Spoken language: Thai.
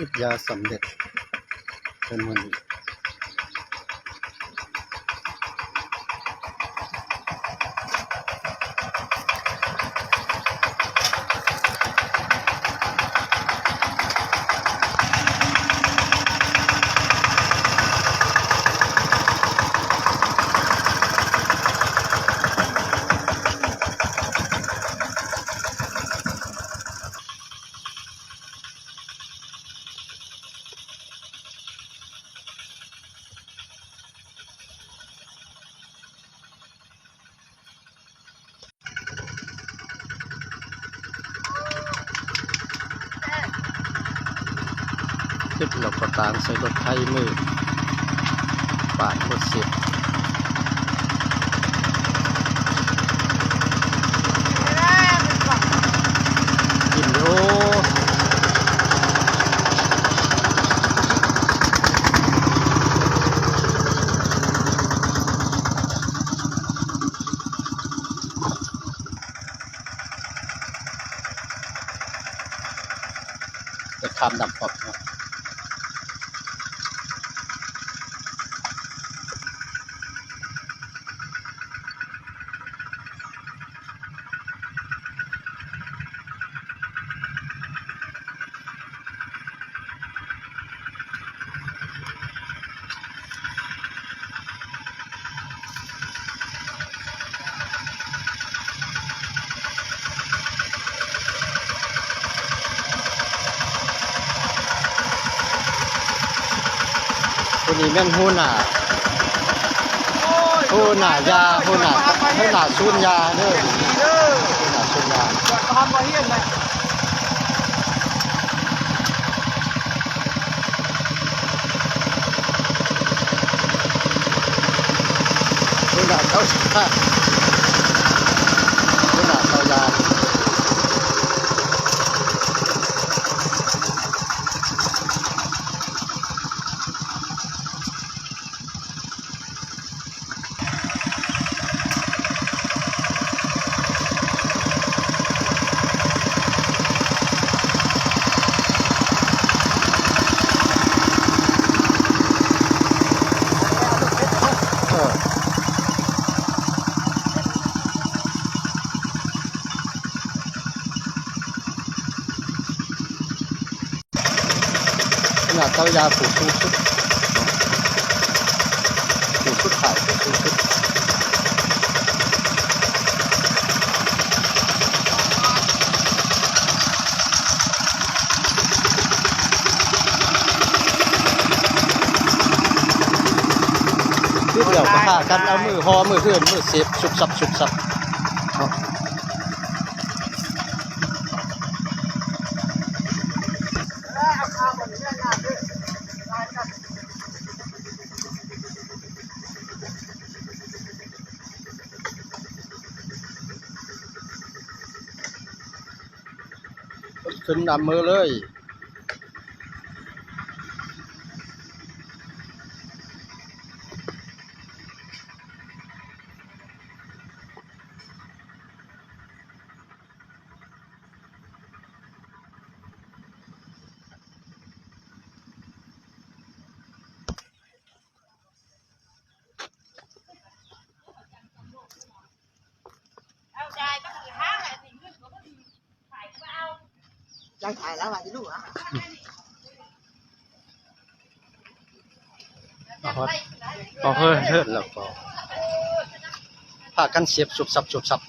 ติดยาสำเร็จเป็นวันนี้ติดเราก็ตามใส่รถไถมือปาดรถเสียบกินโอ้จะข้ามดำปอบเนาะคนนี้แม่นหูหน่ายาหูหน่าสูนยาเด้อหูหน่าสูนยาก่อนทำมาเฮียนเลยหูหน่าเข้าชาหูหน่าเข้ายาขนาดเต้ายาผูกชุดขายผูกชุดเดี๋ยวก็หากันเอามือห่อมือเพื่อนมือเสียบชุบซับขึ้นนำมือเลยยายถ่ายแล้วว่าจะดูอ่ะเอาเฮ้ยแล้วก็พากันเสียบชุบซับ